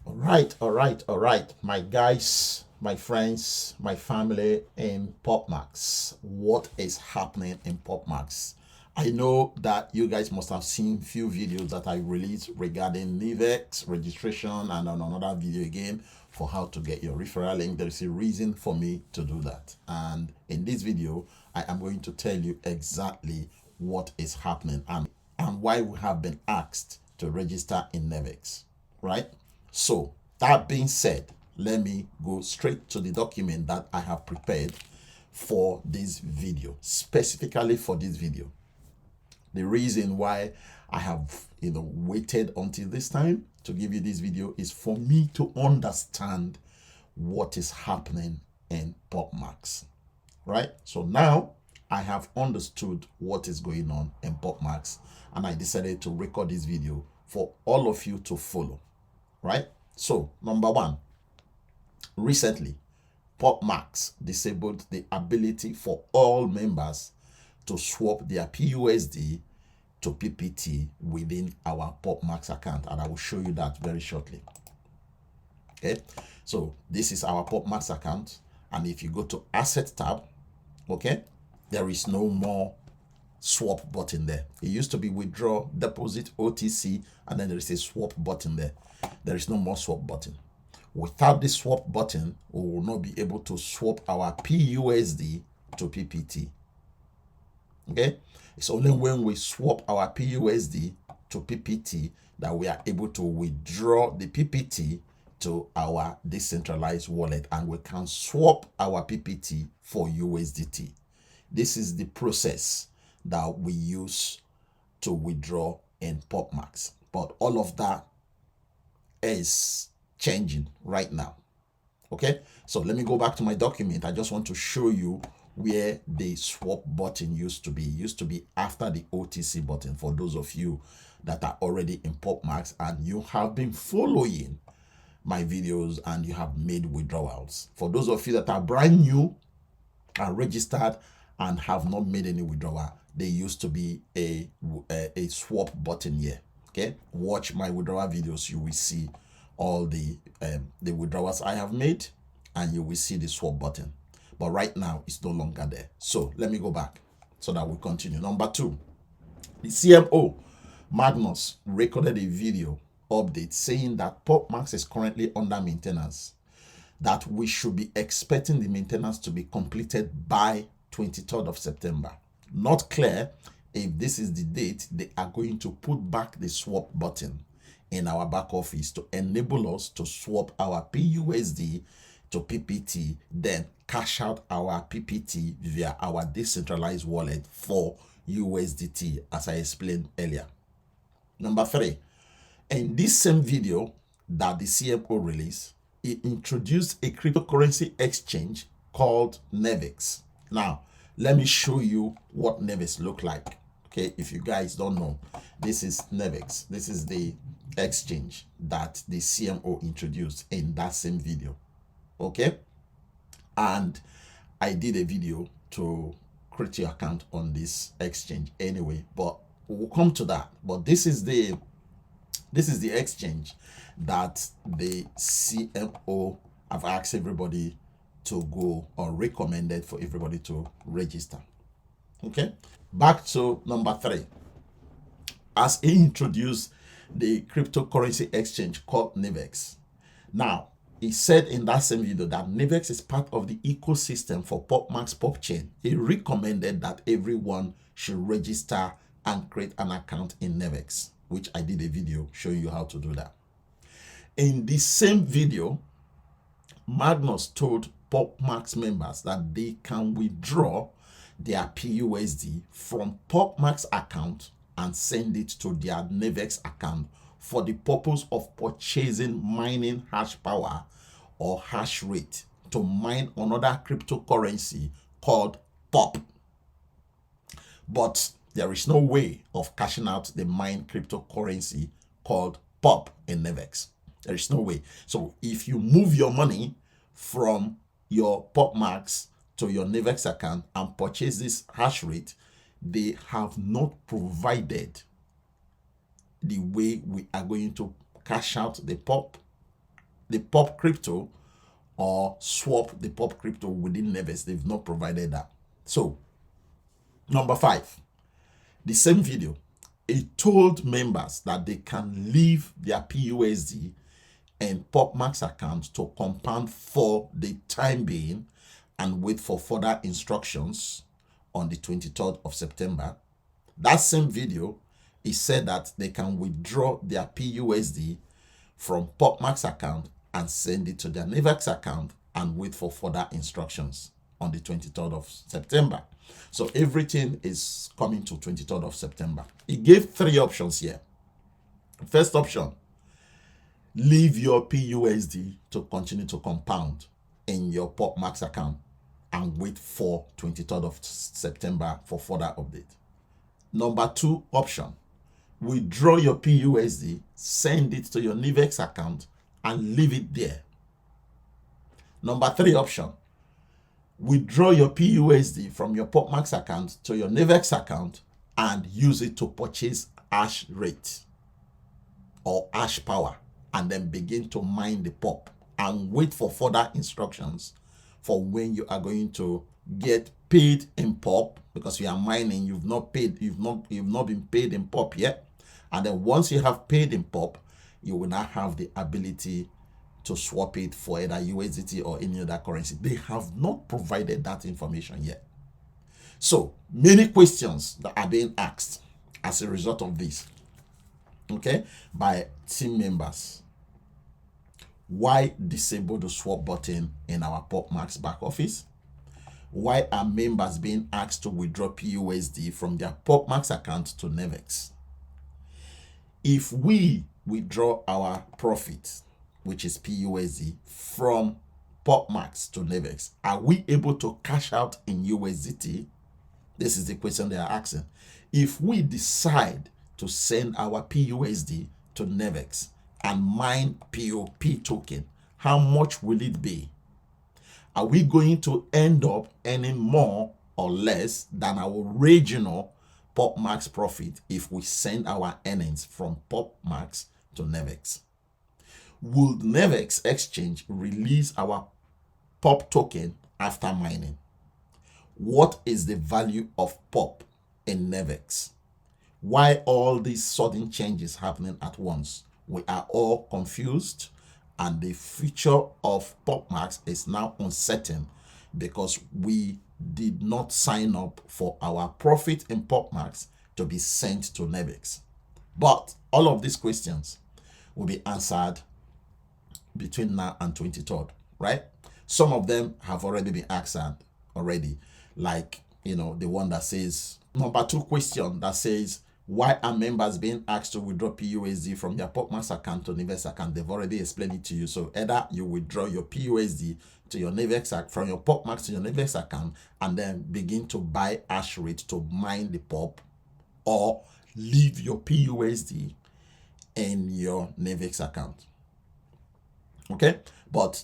All right, my guys, my friends, my family in Popmax. What is happening in Popmax? I know that you guys must have seen few videos that I released regarding Nivex registration and on another video again for how to get your referral link. There is a reason for me to do that. And in this video, I am going to tell you exactly what is happening and why we have been asked to register in Nivex, right? So, that being said, let me go straight to the document that I have prepared for this video, specifically for this video. The reason why I have waited until this time to give you this video is for me to understand what is happening in Popmax, right? So now I have understood what is going on in Popmax, and I decided to record this video for all of you to follow, right? So number one, recently Popmax disabled the ability for all members to swap their PUSD to PPT within our Popmax account, and I will show you that very shortly. Okay, so this is our Popmax account, and if you go to Asset tab, okay, there is no more swap button there. It used to be withdraw, deposit, OTC, and then there is a swap button there. There is no more swap button. Without this swap button, we will not be able to swap our PUSD to PPT. Okay, it's only when we swap our PUSD to PPT that we are able to withdraw the PPT to our decentralized wallet, and we can swap our PPT for USDT. This is the process that we use to withdraw in Popmax, but all of that is changing right now. Okay, so let me go back to my document. I just want to show you where the swap button used to be. It used to be after the OTC button. For those of you that are already in Popmax and you have been following my videos and you have made withdrawals. For those of you that are brand new and registered and have not made any withdrawal, there used to be a swap button here. Okay, watch my withdrawal videos. You will see all the withdrawals I have made, and you will see the swap button. But right now it's no longer there. So let me go back so that we continue. Number two, the CMO Magnus recorded a video update saying that Popmax is currently under maintenance, that we should be expecting the maintenance to be completed by 23rd of September. Not clear if this is the date they are going to put back the swap button in our back office to enable us to swap our PUSD to PPT, then cash out our PPT via our decentralized wallet for USDT, as I explained earlier. Number three, in this same video that the CMO released, it introduced a cryptocurrency exchange called Nevex. Now, let me show you what Nevex look like. Okay, if you guys don't know, this is Nevex. This is the exchange that the CMO introduced in that same video. Okay, and I did a video to create your account on this exchange anyway, but we'll come to that. But this is the exchange that the CMO have asked everybody to go, or recommended for everybody to register. Okay, back to number three. As he introduced the cryptocurrency exchange called Nivex. Now, he said in that same video that Nivex is part of the ecosystem for Popmax Popchain. He recommended that everyone should register and create an account in Nivex, which I did a video showing you how to do that. In the same video, Magnus told Popmax members that they can withdraw their PUSD from Popmax account and send it to their Nivex account for the purpose of purchasing mining hash power or hash rate to mine another cryptocurrency called POP. But there is no way of cashing out the mined cryptocurrency called POP in Nivex. There is no way. So if you move your money from your Popmax to your Nivex account and purchase this hash rate, they have not provided the way we are going to cash out the POP the POP crypto or swap the POP crypto within Nevex. They've not provided that. So, number 5, the same video, it told members that they can leave their PUSD and Popmax account to compound for the time being and wait for further instructions on the 23rd of September. That same video, it said that they can withdraw their PUSD from Popmax account and send it to their Nevex account and wait for further instructions on the 23rd of September. So everything is coming to 23rd of September. It gave 3 options here. First option, leave your PUSD to continue to compound in your Popmax account and wait for 23rd of September for further update. Number 2 option, withdraw your PUSD, send it to your Nevex account and leave it there. Number 3 option, withdraw your PUSD from your Popmax account to your Nevex account and use it to purchase hash rate or hash power and then begin to mine the POP and wait for further instructions for when you are going to get paid in POP, because you are mining, you've not been paid in POP yet. And then once you have paid in POP, you will now have the ability to swap it for either USDT or any other currency. They have not provided that information yet. So many questions that are being asked as a result of this, okay, by team members. Why disable the swap button in our Popmax back office? Why are members being asked to withdraw PUSD from their Popmax account to Nevex? If we withdraw our profit, which is PUSD, from Popmax to Nevex, are we able to cash out in USDT? This is the question they are asking. If we decide to send our PUSD to Nevex and mine POP token, how much will it be? Are we going to end up earning more or less than our original Popmax profit if we send our earnings from Popmax to Nevex? Will Nevex exchange release our POP token after mining? What is the value of POP in Nevex? Why all these sudden changes happening at once? We are all confused, and the future of Popmax is now uncertain because we did not sign up for our profit in Popmax to be sent to Nevex. But all of these questions will be answered between now and 23rd, right? Some of them have already been answered already, like, the one that says, number 2 question that says, why are members being asked to withdraw PUSD from their Popmax account to Nevex account? They've already explained it to you. So either you withdraw your PUSD to your Nevex account, from your Popmax to your Nevex account, and then begin to buy hash rate to mine the POP, or leave your PUSD in your Nevex account. Okay, but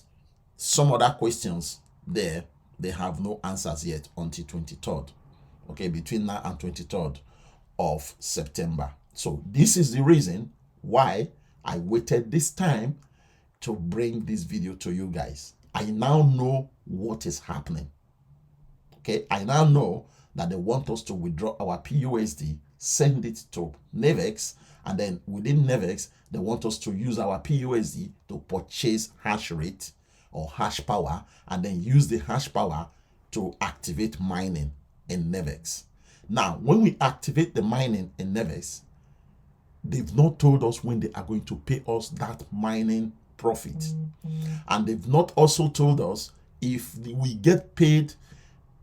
some other questions there, they have no answers yet until 23rd. Okay, between now and 23rd of September. So this is the reason why I waited this time to bring this video to you guys. I now know what is happening. Okay, I now know that they want us to withdraw our PUSD, send it to Nevex, and then within Nevex, they want us to use our PUSD to purchase hash rate or hash power, and then use the hash power to activate mining in Nevex. Now, when we activate the mining in Nevex, they've not told us when they are going to pay us that mining profit. And they've not also told us if we get paid,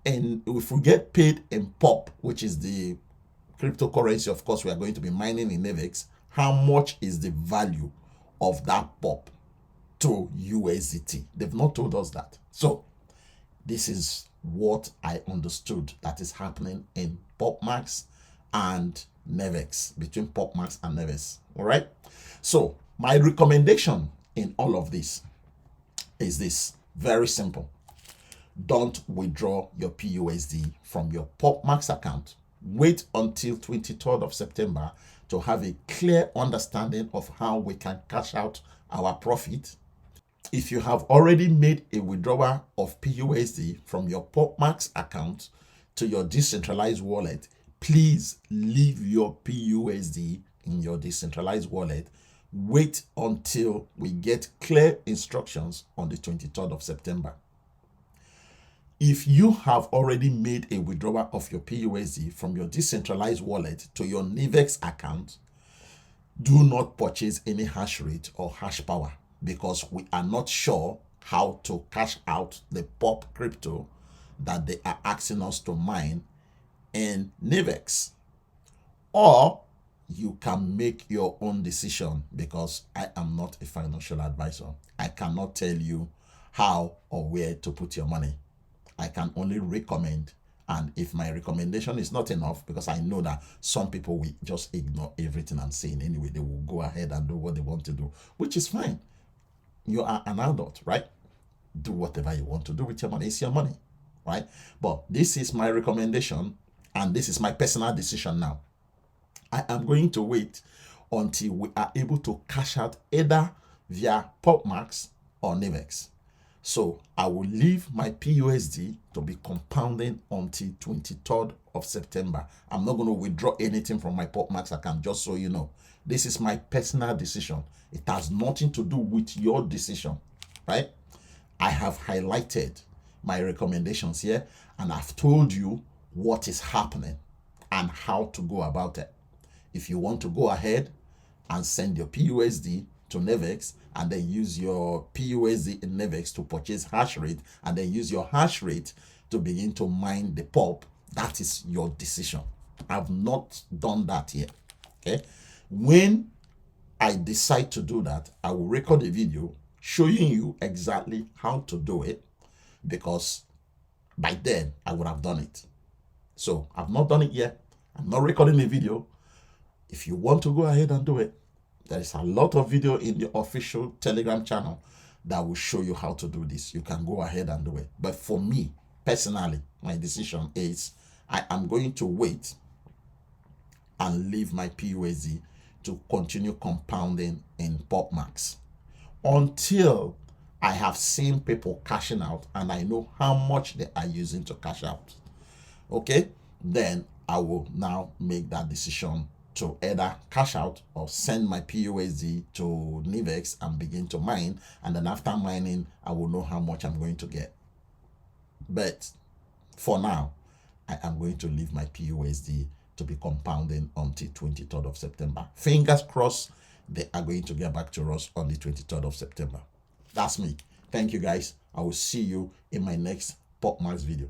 and if we get paid in POP, which is the cryptocurrency, of course, we are going to be mining in Nevex, how much is the value of that POP to USDT? They've not told us that. So this is what I understood that is happening in Popmax and Nevex, between Popmax and Nevex. All right. So my recommendation in all of this is this: very simple. Don't withdraw your PUSD from your Popmax account. Wait until 23rd of September to have a clear understanding of how we can cash out our profit. If you have already made a withdrawal of PUSD from your Popmax account to your decentralized wallet, please leave your PUSD in your decentralized wallet. Wait until we get clear instructions on the 23rd of September. If you have already made a withdrawal of your PUSD from your decentralized wallet to your Nivex account, do not purchase any hash rate or hash power, because we are not sure how to cash out the pop crypto that they are asking us to mine in Nivex. Or you can make your own decision, because I am not a financial advisor. I cannot tell you how or where to put your money. I can only recommend. And if my recommendation is not enough, because I know that some people will just ignore everything I'm saying anyway, they will go ahead and do what they want to do, which is fine. You are an adult, right? Do whatever you want to do with your money. It's your money, right? But this is my recommendation, and this is my personal decision now. I am going to wait until we are able to cash out either via Popmax or Nivex. So I will leave my PUSD to be compounding until 23rd of September. I'm not going to withdraw anything from my Popmax account, just so you know. This is my personal decision. It has nothing to do with your decision, right? I have highlighted my recommendations here, and I've told you what is happening and how to go about it. If you want to go ahead and send your PUSD to Nivex, and then use your PUSD in Nivex to purchase hash rate, and then use your hash rate to begin to mine the pop, that is your decision. I've not done that yet. Okay. When I decide to do that, I will record a video showing you exactly how to do it, because by then I would have done it. So I've not done it yet. I'm not recording a video. If you want to go ahead and do it, there is a lot of video in the official Telegram channel that will show you how to do this. You can go ahead and do it. But for me, personally, my decision is I am going to wait and leave my PUSD to continue compounding in Popmax until I have seen people cashing out and I know how much they are using to cash out. Okay, then I will now make that decision to either cash out or send my PUSD to Nivex and begin to mine. And then after mining, I will know how much I'm going to get. But for now, I am going to leave my PUSD to be compounding until 23rd of September. Fingers crossed, they are going to get back to us on the 23rd of September. That's me. Thank you, guys. I will see you in my next Popmax video.